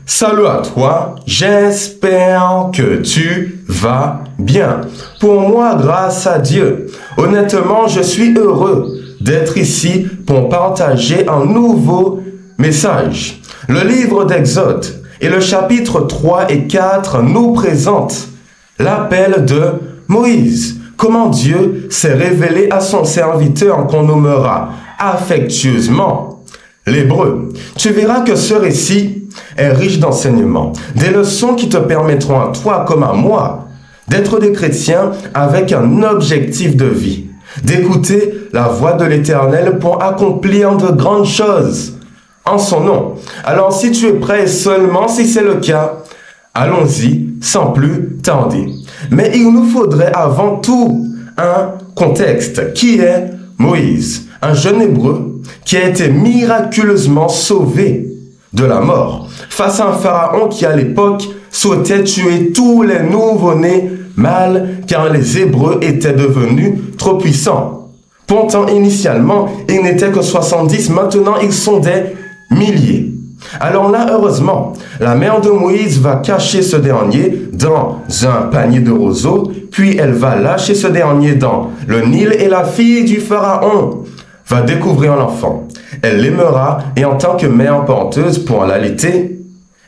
Salut à toi, j'espère que tu vas bien. Pour moi, grâce à Dieu, honnêtement, je suis heureux d'être ici pour partager un nouveau message. Le livre d'Exode et le chapitre 3 et 4 nous présentent l'appel de Moïse. Comment Dieu s'est révélé à son serviteur qu'on nommera affectueusement l'Hébreu. Tu verras que ce récit est riche d'enseignements, des leçons qui te permettront à toi comme à moi d'être des chrétiens avec un objectif de vie, d'écouter la voix de l'Éternel pour accomplir de grandes choses en son nom. Alors si tu es prêt et seulement si c'est le cas, allons-y sans plus tarder. Mais il nous faudrait avant tout un contexte qui est Moïse, un jeune Hébreu qui a été miraculeusement sauvé de la mort face à un pharaon qui à l'époque souhaitait tuer tous les nouveau-nés mâles car les Hébreux étaient devenus trop puissants. Pourtant initialement ils n'étaient que 70, maintenant ils sont des milliers. Alors là, heureusement, la mère de Moïse va cacher ce dernier dans un panier de roseaux, puis elle va lâcher ce dernier dans le Nil et la fille du pharaon va découvrir l'enfant. Elle l'aimera et en tant que mère porteuse pour l'allaiter,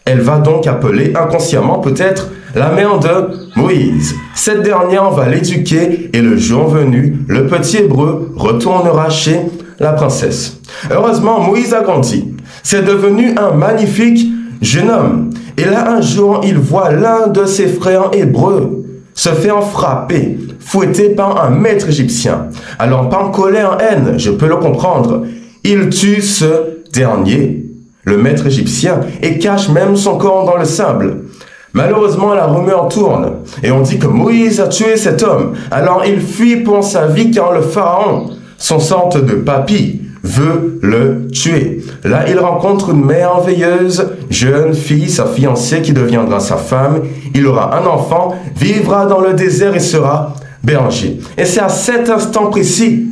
elle va donc appeler inconsciemment peut-être la mère de Moïse. Cette dernière va l'éduquer et le jour venu, le petit Hébreu retournera chez la princesse. Heureusement, Moïse a grandi. C'est devenu un magnifique jeune homme. Et là, un jour, il voit l'un de ses frères hébreux se faire frapper, fouetté par un maître égyptien. Alors, par colère, haine, je peux le comprendre, il tue ce dernier, le maître égyptien, et cache même son corps dans le sable. Malheureusement, la rumeur tourne, et on dit que Moïse a tué cet homme. Alors, il fuit pour sa vie car le pharaon, son sorte de papy, veut le tuer. Là, il rencontre une merveilleuse jeune fille, sa fiancée qui deviendra sa femme. Il aura un enfant, vivra dans le désert et sera berger. Et c'est à cet instant précis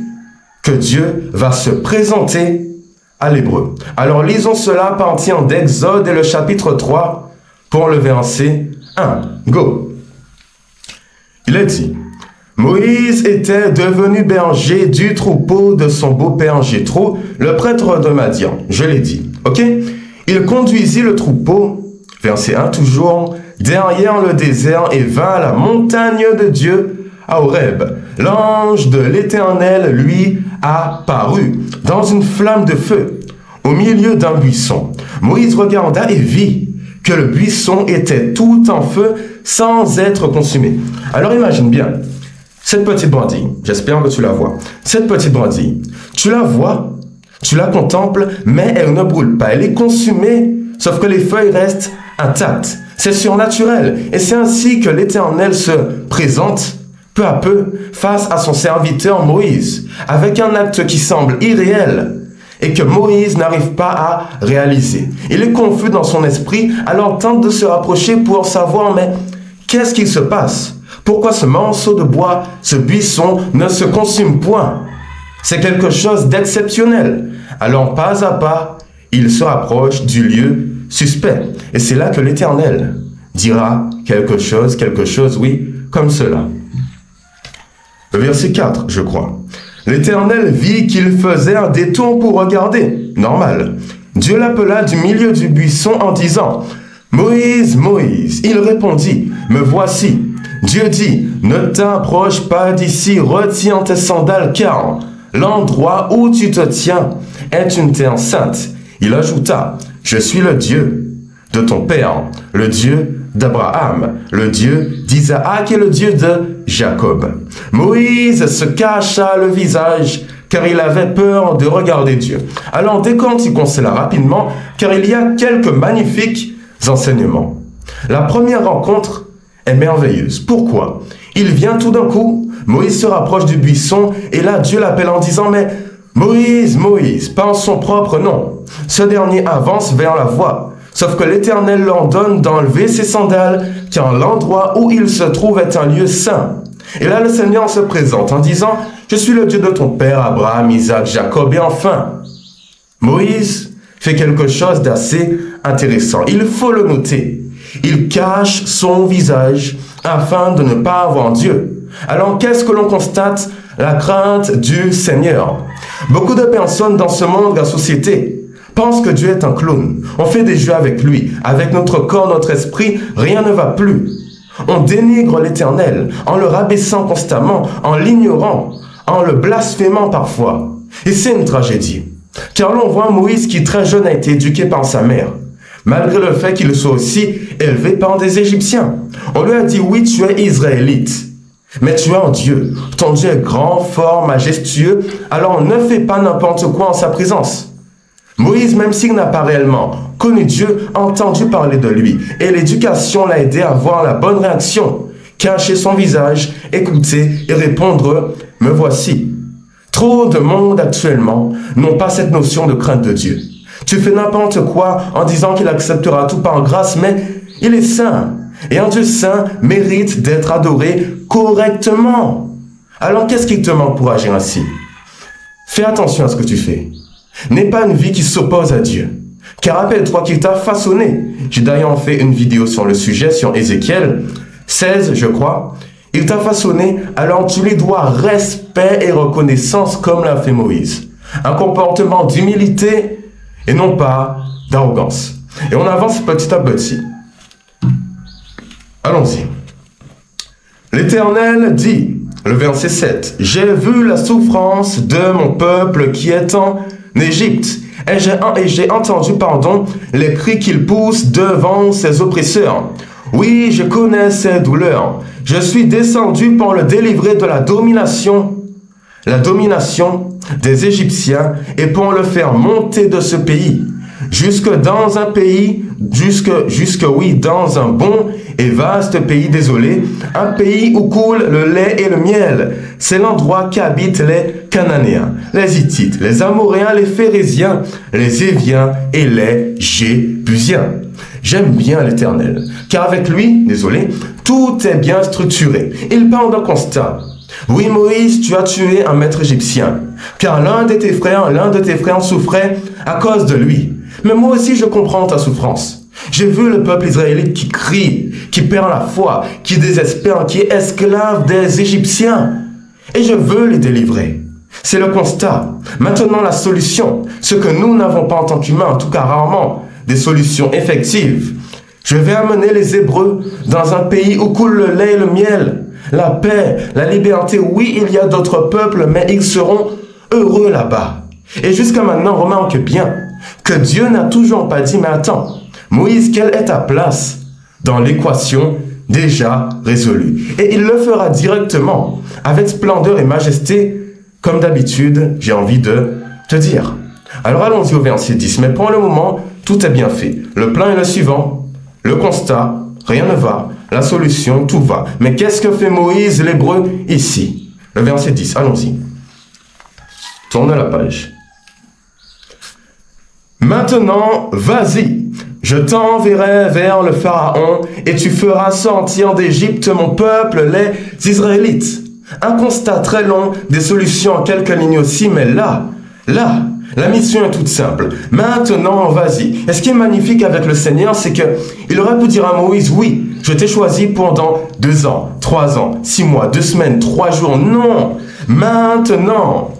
que Dieu va se présenter à l'Hébreu. Alors lisons cela à partir d'Exode et le chapitre 3 pour le verset 1. Go! Il est dit: Moïse était devenu berger du troupeau de son beau-père Jéthro, le prêtre de Madian. Je l'ai dit, ok? Il conduisit le troupeau, verset 1 toujours, derrière le désert et vint à la montagne de Dieu, à Horeb. L'ange de l'Éternel lui apparut dans une flamme de feu, au milieu d'un buisson. Moïse regarda et vit que le buisson était tout en feu sans être consumé. Alors imagine bien, cette petite brindille, j'espère que tu la vois. Cette petite brindille, tu la vois, tu la contemples, mais elle ne brûle pas. Elle est consumée, sauf que les feuilles restent intactes. C'est surnaturel. Et c'est ainsi que l'Éternel se présente peu à peu face à son serviteur Moïse, avec un acte qui semble irréel et que Moïse n'arrive pas à réaliser. Il est confus dans son esprit, alors tente de se rapprocher pour savoir, mais qu'est-ce qui se passe? Pourquoi ce morceau de bois, ce buisson, ne se consume point? C'est quelque chose d'exceptionnel. Alors, pas à pas, il se rapproche du lieu suspect. Et c'est là que l'Éternel dira quelque chose, oui, comme cela. Le verset 4, je crois. L'Éternel vit qu'il faisait un détour pour regarder. Normal. Dieu l'appela du milieu du buisson en disant: Moïse, Moïse. Il répondit: Me voici. Dieu dit: Ne t'approche pas d'ici, retiens tes sandales, car l'endroit où tu te tiens est une terre sainte. Il ajouta: Je suis le Dieu de ton père, le Dieu d'Abraham, le Dieu d'Isaac et le Dieu de Jacob. Moïse se cacha le visage, car il avait peur de regarder Dieu. Alors décortiquons cela rapidement, car il y a quelques magnifiques enseignements. La première rencontre est merveilleuse. Pourquoi? Il vient tout d'un coup, Moïse se rapproche du buisson, et là Dieu l'appelle en disant: Mais Moïse, Moïse, par son propre nom. Ce dernier avance vers la voie. Sauf que l'Éternel l'ordonne d'enlever ses sandales, car l'endroit où il se trouve est un lieu saint. Et là le Seigneur se présente en disant: Je suis le Dieu de ton père Abraham, Isaac, Jacob. Et enfin, Moïse fait quelque chose d'assez intéressant. Il faut le noter. Il cache son visage afin de ne pas avoir Dieu. Alors, qu'est-ce que l'on constate? La crainte du Seigneur. Beaucoup de personnes dans ce monde, la société, pensent que Dieu est un clown. On fait des jeux avec lui. Avec notre corps, notre esprit, rien ne va plus. On dénigre l'Éternel en le rabaissant constamment, en l'ignorant, en le blasphémant parfois. Et c'est une tragédie. Car l'on voit Moïse qui très jeune a été éduqué par sa mère, malgré le fait qu'il soit aussi élevé par des Égyptiens. On lui a dit, oui, tu es israélite, mais tu es un Dieu. Ton Dieu est grand, fort, majestueux, alors ne fais pas n'importe quoi en sa présence. Moïse, même s'il n'a pas réellement connu Dieu, a entendu parler de lui. Et l'éducation l'a aidé à avoir la bonne réaction. Cacher son visage, écouter et répondre « Me voici ». Trop de monde actuellement n'ont pas cette notion de crainte de Dieu. Tu fais n'importe quoi en disant qu'il acceptera tout par grâce, mais il est saint. Et un Dieu saint mérite d'être adoré correctement. Alors qu'est-ce qui te manque pour agir ainsi? Fais attention à ce que tu fais. N'aie pas une vie qui s'oppose à Dieu. Car rappelle-toi qu'il t'a façonné. J'ai d'ailleurs fait une vidéo sur le sujet, sur Ézéchiel 16, je crois. Il t'a façonné, alors tu lui dois respect et reconnaissance comme l'a fait Moïse. Un comportement d'humilité et non pas d'arrogance. Et on avance petit à petit. Allons-y. L'Éternel dit, le verset 7, « J'ai vu la souffrance de mon peuple qui est en Égypte, et j'ai entendu, les cris qu'il pousse devant ses oppresseurs. Oui, je connais ses douleurs. Je suis descendu pour le délivrer de la domination des Égyptiens et pour le faire monter de ce pays, dans un bon et vaste pays désolé, un pays où coule le lait et le miel. C'est l'endroit qu'habitent les Cananéens, les Hittites, les Amoréens, les Phérésiens, les Éviens et les Jébusiens. J'aime bien l'Éternel, car avec lui, tout est bien structuré. Il parle d'un constat. Oui, Moïse, tu as tué un maître égyptien, car l'un de tes frères souffrait à cause de lui. Mais moi aussi, je comprends ta souffrance. J'ai vu le peuple israélite qui crie, qui perd la foi, qui désespère, qui est esclave des Égyptiens. Et je veux les délivrer. C'est le constat. Maintenant, la solution, ce que nous n'avons pas en tant qu'humains, en tout cas rarement, des solutions effectives. Je vais amener les Hébreux dans un pays où coule le lait et le miel, la paix, la liberté. Oui, il y a d'autres peuples, mais ils seront heureux là-bas. Et jusqu'à maintenant, remarque bien que Dieu n'a toujours pas dit, mais attends, Moïse, quelle est ta place dans l'équation déjà résolue? Et il le fera directement, avec splendeur et majesté, comme d'habitude, j'ai envie de te dire. Alors allons-y au verset 10, mais pour le moment, tout est bien fait. Le plan est le suivant, le constat, rien ne va, la solution, tout va. Mais qu'est-ce que fait Moïse, l'Hébreu, ici? Le verset 10, allons-y. Tourne la page. Maintenant, vas-y, je t'enverrai vers le Pharaon et tu feras sortir d'Égypte mon peuple, les Israélites. Un constat très long, des solutions en quelques lignes aussi, mais là, la mission est toute simple. Maintenant, vas-y. Et ce qui est magnifique avec le Seigneur, c'est qu'il aurait pu dire à Moïse, oui, je t'ai choisi pendant 2 ans, 3 ans, 6 mois, 2 semaines, 3 jours. Non, maintenant.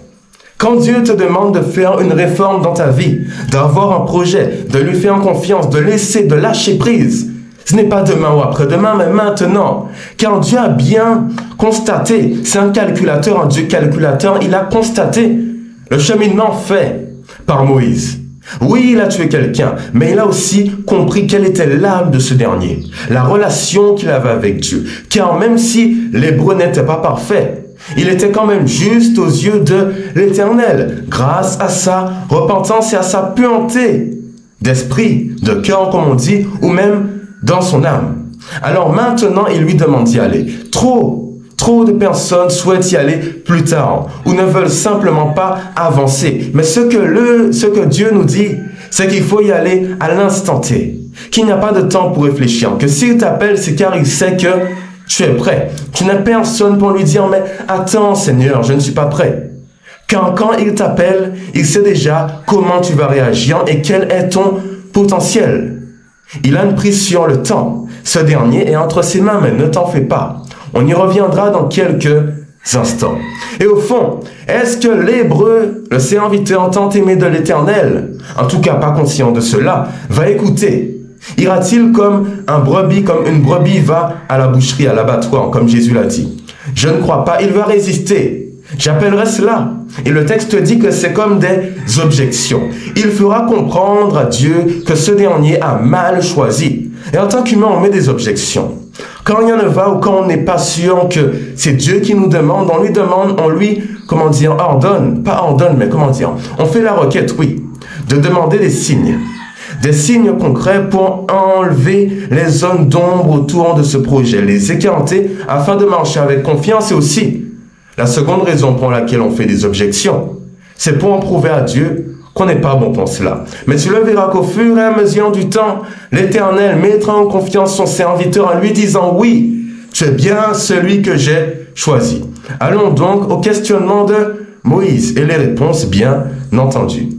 Quand Dieu te demande de faire une réforme dans ta vie, d'avoir un projet, de lui faire confiance, de lâcher prise, ce n'est pas demain ou après-demain, mais maintenant. Car Dieu a bien constaté, c'est un calculateur, un Dieu calculateur, il a constaté le cheminement fait par Moïse. Oui, il a tué quelqu'un, mais il a aussi compris quelle était l'âme de ce dernier, la relation qu'il avait avec Dieu. Car même si l'Hébreu n'était pas parfait, il était quand même juste aux yeux de l'Éternel, grâce à sa repentance et à sa pureté d'esprit, de cœur comme on dit, ou même dans son âme. Alors maintenant, il lui demande d'y aller. Trop de personnes souhaitent y aller plus tard ou ne veulent simplement pas avancer. Mais ce que Dieu nous dit, c'est qu'il faut y aller à l'instant T, qu'il n'y a pas de temps pour réfléchir, que s'il t'appelle, c'est car il sait que tu es prêt. Tu n'as personne pour lui dire, mais attends Seigneur, je ne suis pas prêt. Quand il t'appelle, il sait déjà comment tu vas réagir et quel est ton potentiel. Il a une prise sur le temps. Ce dernier est entre ses mains, mais ne t'en fais pas. On y reviendra dans quelques instants. Et au fond, est-ce que l'Hébreu, le serviteur tant aimé de l'Éternel, en tout cas pas conscient de cela, va écouter? Ira-t-il comme une brebis va à la boucherie, à l'abattoir, comme Jésus l'a dit? Je ne crois pas, il va résister. J'appellerais cela. Et le texte dit que c'est comme des objections. Il fera comprendre à Dieu que ce dernier a mal choisi. Et en tant qu'humain, on met des objections. Quand rien ne va ou quand on n'est pas sûr que c'est Dieu qui nous demande, on lui, ordonne, pas ordonne, mais on fait la requête, oui, de demander des signes concrets pour enlever les zones d'ombre autour de ce projet, les écarter afin de marcher avec confiance. Et aussi, la seconde raison pour laquelle on fait des objections, c'est pour en prouver à Dieu qu'on n'est pas bon pour cela. Mais tu le verras qu'au fur et à mesure du temps, l'Éternel mettra en confiance son serviteur en lui disant « Oui, tu es bien celui que j'ai choisi ». Allons donc au questionnement de Moïse et les réponses bien entendues.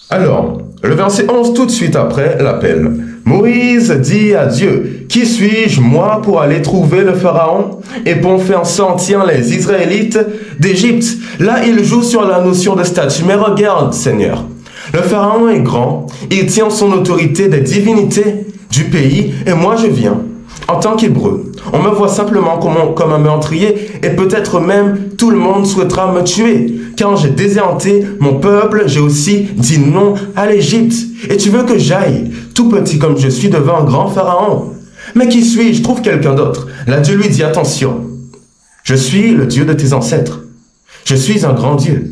Alors, le verset 11 tout de suite après l'appel. Moïse dit à Dieu, « Qui suis-je, moi, pour aller trouver le Pharaon et pour faire sortir les Israélites d'Égypte ?» Là, il joue sur la notion de statut. Mais regarde, Seigneur, le Pharaon est grand, il tient son autorité des divinités du pays, et moi je viens. En tant qu'Hébreu, on me voit simplement comme un meurtrier, et peut-être même tout le monde souhaitera me tuer. Quand j'ai déserté mon peuple, j'ai aussi dit non à l'Égypte. Et tu veux que j'aille, tout petit comme je suis, devant un grand Pharaon? Mais qui suis-je? Trouve quelqu'un d'autre. Là, Dieu lui dit, attention, je suis le Dieu de tes ancêtres. Je suis un grand Dieu.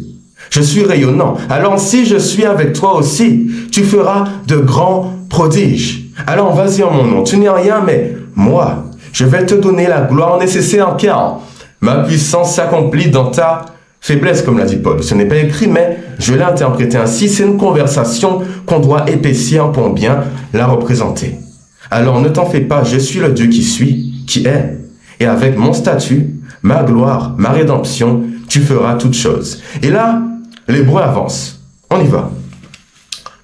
Je suis rayonnant. Alors si je suis avec toi aussi, tu feras de grands prodiges. Alors vas-y en mon nom. Tu n'es rien, mais moi, je vais te donner la gloire nécessaire, car ma puissance s'accomplit dans ta faiblesse, comme l'a dit Paul. Ce n'est pas écrit, mais je l'ai interprété ainsi. C'est une conversation qu'on doit épaissir pour bien la représenter. Alors ne t'en fais pas, je suis le Dieu qui suis, qui est. Et avec mon statut, ma gloire, ma rédemption, tu feras toutes choses. Et là, l'Hébreu avance. On y va.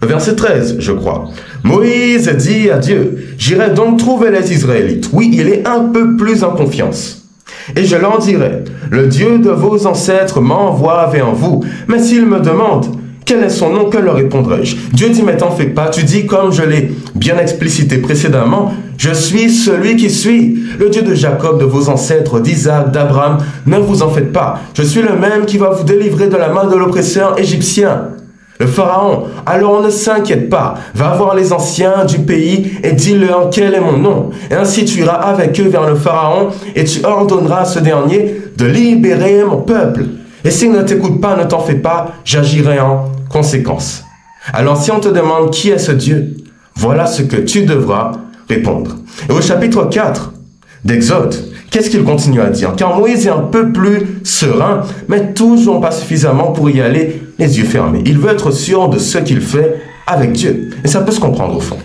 Le verset 13, je crois. Moïse dit à Dieu, « J'irai donc trouver les Israélites. » Oui, il est un peu plus en confiance. « Et je leur dirai, le Dieu de vos ancêtres m'envoie vers vous. Mais s'ils me demandent, quel est son nom, que leur répondrai-je? » Dieu dit, « Mais t'en fais pas. » Tu dis, comme je l'ai bien explicité précédemment, « Je suis celui qui suis, le Dieu de Jacob, de vos ancêtres, d'Isaac, d'Abraham. Ne vous en faites pas. Je suis le même qui va vous délivrer de la main de l'oppresseur égyptien. » Le Pharaon, alors ne s'inquiète pas, va voir les anciens du pays et dis-leur quel est mon nom. Et ainsi tu iras avec eux vers le Pharaon et tu ordonneras à ce dernier de libérer mon peuple. Et s'il ne t'écoute pas, ne t'en fais pas, j'agirai en conséquence. Alors si on te demande qui est ce Dieu, voilà ce que tu devras répondre. Et au chapitre 4 d'Exode, qu'est-ce qu'il continue à dire? Car Moïse est un peu plus serein, mais toujours pas suffisamment pour y aller les yeux fermés. Il veut être sûr de ce qu'il fait avec Dieu. Et ça peut se comprendre au fond.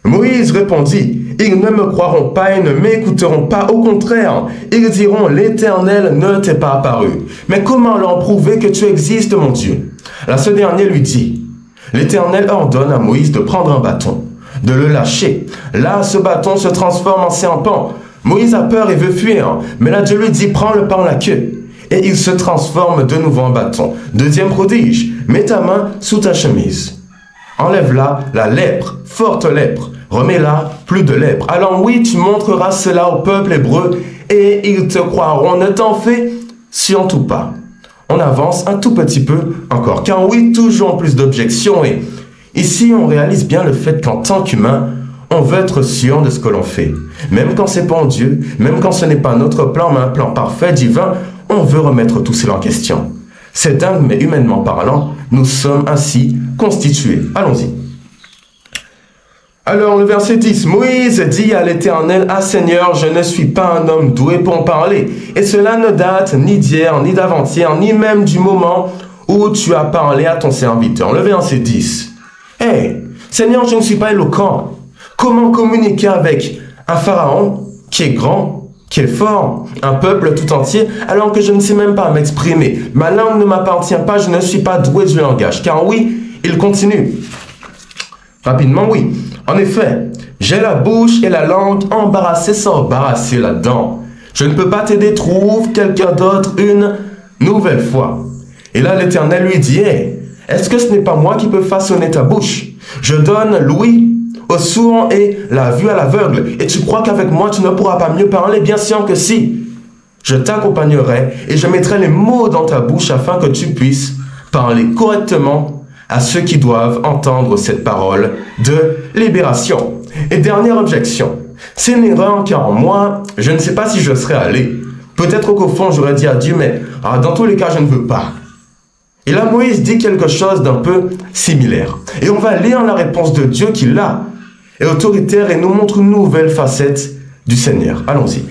Moïse répondit, « Ils ne me croiront pas et ne m'écouteront pas. Au contraire, ils diront, l'Éternel ne t'est pas apparu. Mais comment leur prouver que tu existes, mon Dieu? » Là, ce dernier lui dit, « L'Éternel ordonne à Moïse de prendre un bâton, de le lâcher. Là, ce bâton se transforme en serpent. Moïse a peur et veut fuir, mais là Dieu lui dit, prends-le par la queue. Et il se transforme de nouveau en bâton. Deuxième prodige, mets ta main sous ta chemise. Enlève-la la lèpre, forte lèpre. Remets-la, plus de lèpre. Alors oui, tu montreras cela au peuple hébreu et ils te croiront. Ne t'en fais surtout pas. On avance un tout petit peu encore, car oui, toujours plus d'objections. Et ici, on réalise bien le fait qu'en tant qu'humain, on veut être sûr de ce que l'on fait. Même quand c'est pas en Dieu, même quand ce n'est pas notre plan, mais un plan parfait, divin, on veut remettre tout cela en question. C'est dingue, mais humainement parlant, nous sommes ainsi constitués. Allons-y. Alors, le verset 10, Moïse dit à l'Éternel, « Ah Seigneur, je ne suis pas un homme doué pour parler, et cela ne date ni d'hier, ni d'avant-hier, ni même du moment où tu as parlé à ton serviteur. » Le verset 10, « Hey, Seigneur, je ne suis pas éloquent. Comment communiquer avec un pharaon qui est grand, qui est fort, un peuple tout entier, alors que je ne sais même pas m'exprimer? Ma langue ne m'appartient pas, je ne suis pas doué du langage. » Car oui, il continue. Rapidement, oui. En effet, j'ai la bouche et la langue embarrassées sans embarrasser là-dedans. Je ne peux pas t'aider, trouve quelqu'un d'autre une nouvelle fois. Et là, l'Éternel lui dit, hey, est-ce que ce n'est pas moi qui peux façonner ta bouche? Je donne l'ouïe au sourd et la vue à l'aveugle. Et tu crois qu'avec moi, tu ne pourras pas mieux parler? Bien sûr que si. Je t'accompagnerai et je mettrai les mots dans ta bouche afin que tu puisses parler correctement à ceux qui doivent entendre cette parole de libération. Et dernière objection. C'est une erreur car moi, je ne sais pas si je serais allé. Peut-être qu'au fond, j'aurais dit à Dieu, mais dans tous les cas, je ne veux pas. Et là, Moïse dit quelque chose d'un peu similaire. Et on va lire la réponse de Dieu qui, là, est autoritaire et nous montre une nouvelle facette du Seigneur. Allons-y.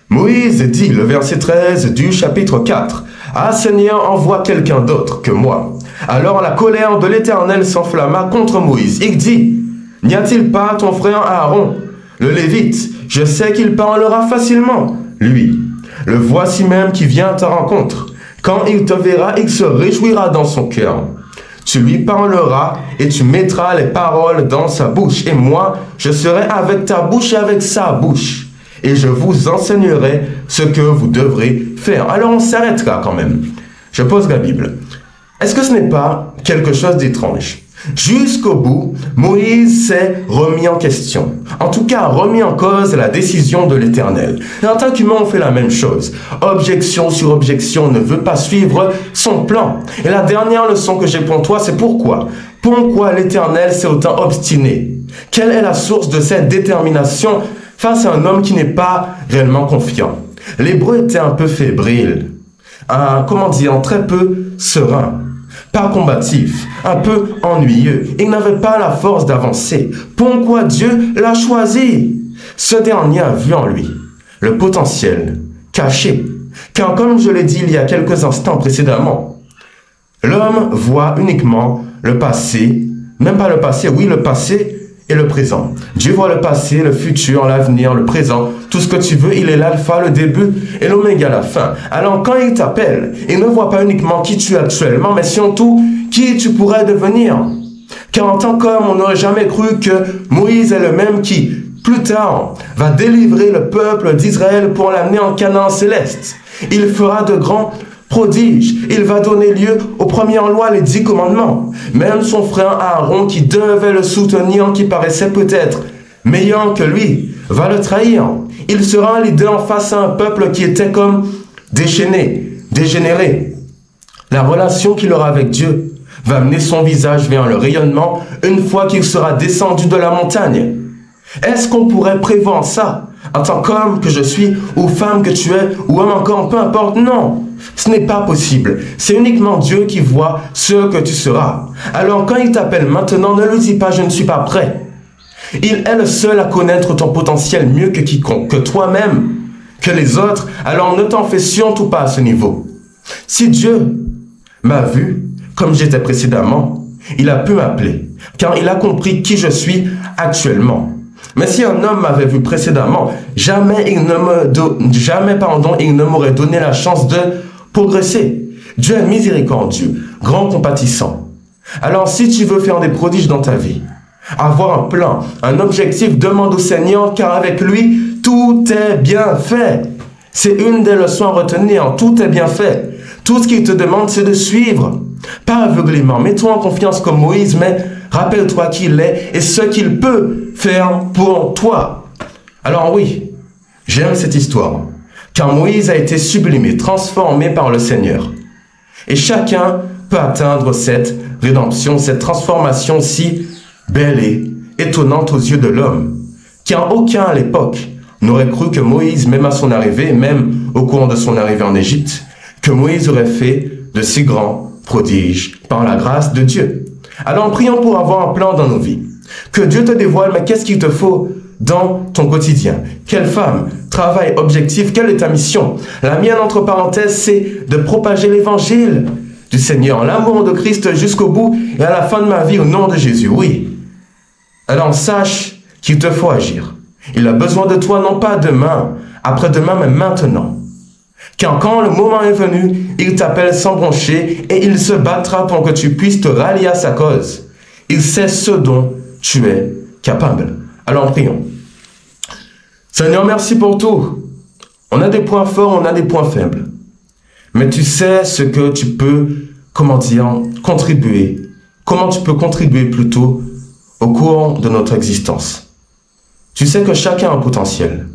Moïse dit, le verset 13 du chapitre 4, « Ah Seigneur, envoie quelqu'un d'autre que moi. » Alors la colère de l'Éternel s'enflamma contre Moïse. Il dit, « N'y a-t-il pas ton frère Aaron, le Lévite? Je sais qu'il parlera facilement, lui. Le voici même qui vient à ta rencontre. Quand il te verra, il se réjouira dans son cœur. Tu lui parleras et tu mettras les paroles dans sa bouche. Et moi, je serai avec ta bouche et avec sa bouche. Et je vous enseignerai ce que vous devrez faire. » Alors on s'arrêtera quand même. Je pose la Bible. Est-ce que ce n'est pas quelque chose d'étrange? Jusqu'au bout, Moïse s'est remis en question. En tout cas, remis en cause la décision de l'Éternel. Et en tant qu'humain, on fait la même chose. Objection sur objection, on ne veut pas suivre son plan. Et la dernière leçon que j'ai pour toi, c'est pourquoi? Pourquoi l'Éternel s'est autant obstiné? Quelle est la source de cette détermination face à un homme qui n'est pas réellement confiant? L'Hébreu était un peu fébrile, très peu serein. Pas combatif, un peu ennuyeux. Il n'avait pas la force d'avancer. Pourquoi Dieu l'a choisi? Ce dernier a vu en lui le potentiel caché. Car comme je l'ai dit il y a quelques instants précédemment, l'homme voit uniquement le passé, même pas le passé, oui le passé et le présent. Dieu voit le passé, le futur, l'avenir, le présent, tout ce que tu veux, il est l'alpha, le début et l'oméga, la fin. Alors quand il t'appelle, il ne voit pas uniquement qui tu es actuellement, mais surtout qui tu pourrais devenir. Car en tant qu'homme, on n'aurait jamais cru que Moïse est le même qui, plus tard, va délivrer le peuple d'Israël pour l'amener en Canaan céleste. Il fera de grands prodiges. Il va donner lieu aux premières lois, les 10 commandements. Même son frère Aaron, qui devait le soutenir, qui paraissait peut-être meilleur que lui, va le trahir. Il sera un leader face à un peuple qui était comme déchaîné, dégénéré. La relation qu'il aura avec Dieu va amener son visage vers le rayonnement une fois qu'il sera descendu de la montagne. Est-ce qu'on pourrait prévoir ça en tant qu'homme que je suis, ou femme que tu es, ou homme encore, peu importe? Non, ce n'est pas possible. C'est uniquement Dieu qui voit ce que tu seras. Alors quand il t'appelle maintenant, ne lui dis pas « je ne suis pas prêt ». Il est le seul à connaître ton potentiel mieux que quiconque, que toi-même, que les autres. Alors ne t'en fais surtout pas à ce niveau. Si Dieu m'a vu comme j'étais précédemment, il a pu m'appeler, car il a compris qui je suis actuellement. Mais si un homme m'avait vu précédemment, jamais il ne m'aurait donné la chance de progresser. Dieu est miséricordieux, grand compatissant. Alors si tu veux faire des prodiges dans ta vie, avoir un plan, un objectif, demande au Seigneur, car avec lui, tout est bien fait. C'est une des leçons à retenir, tout est bien fait. Tout ce qu'il te demande, c'est de suivre. Pas aveuglément, mets-toi en confiance comme Moïse, mais rappelle-toi qui il est et ce qu'il peut faire pour toi. Alors oui, j'aime cette histoire, car Moïse a été sublimé, transformé par le Seigneur. Et chacun peut atteindre cette rédemption, cette transformation si belle et étonnante aux yeux de l'homme. Car aucun à l'époque n'aurait cru que Moïse, même à son arrivée, même au cours de son arrivée en Égypte, que Moïse aurait fait de si grands prodiges par la grâce de Dieu. Alors prions pour avoir un plan dans nos vies. Que Dieu te dévoile, mais qu'est-ce qu'il te faut dans ton quotidien? Quelle femme, travail, objectif, quelle est ta mission? La mienne, entre parenthèses, c'est de propager l'évangile du Seigneur, l'amour de Christ jusqu'au bout et à la fin de ma vie au nom de Jésus, oui. Alors sache qu'il te faut agir. Il a besoin de toi, non pas demain, après-demain, mais maintenant. Car quand le moment est venu, il t'appelle sans broncher et il se battra pour que tu puisses te rallier à sa cause. Il sait ce dont tu es capable. Alors prions. Seigneur, merci pour tout. On a des points forts, on a des points faibles. Mais tu sais ce que tu peux, contribuer. Comment tu peux contribuer plutôt au cours de notre existence. Tu sais que chacun a un potentiel,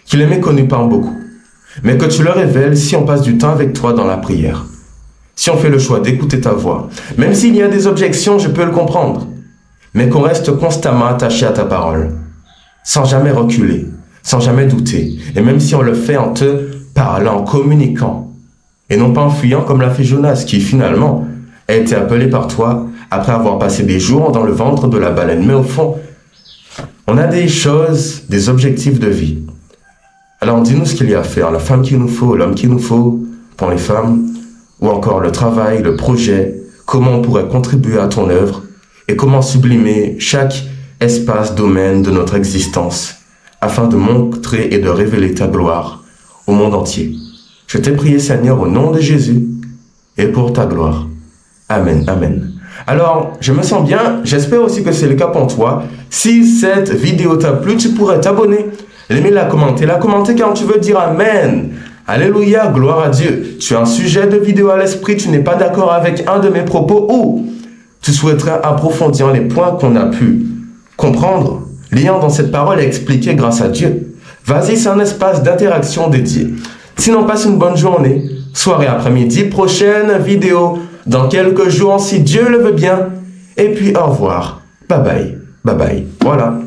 qu'il est méconnu par beaucoup, mais que tu le révèles si on passe du temps avec toi dans la prière. Si on fait le choix d'écouter ta voix, même s'il y a des objections, je peux le comprendre, mais qu'on reste constamment attaché à ta parole, sans jamais reculer, sans jamais douter, et même si on le fait en te parlant, en communiquant, et non pas en fuyant comme l'a fait Jonas, qui finalement a été appelé par toi après avoir passé des jours dans le ventre de la baleine. Mais au fond, on a des choses, des objectifs de vie. Alors dis-nous ce qu'il y a à faire, la femme qu'il nous faut, l'homme qu'il nous faut pour les femmes, ou encore le travail, le projet, comment on pourrait contribuer à ton œuvre, et comment sublimer chaque espace, domaine de notre existence, afin de montrer et de révéler ta gloire au monde entier. Je t'ai prié, Seigneur, au nom de Jésus, et pour ta gloire. Amen, amen. Alors, je me sens bien, j'espère aussi que c'est le cas pour toi. Si cette vidéo t'a plu, tu pourrais t'abonner, l'aimer, la commenter car tu veux dire Amen. Alléluia, gloire à Dieu. Tu as un sujet de vidéo à l'esprit, tu n'es pas d'accord avec un de mes propos ou tu souhaiterais approfondir les points qu'on a pu comprendre, liant dans cette parole et expliquer grâce à Dieu. Vas-y, c'est un espace d'interaction dédié. Sinon, passe une bonne journée, soirée, après-midi, prochaine vidéo dans quelques jours, si Dieu le veut bien. Et puis, au revoir. Bye bye. Bye bye. Voilà.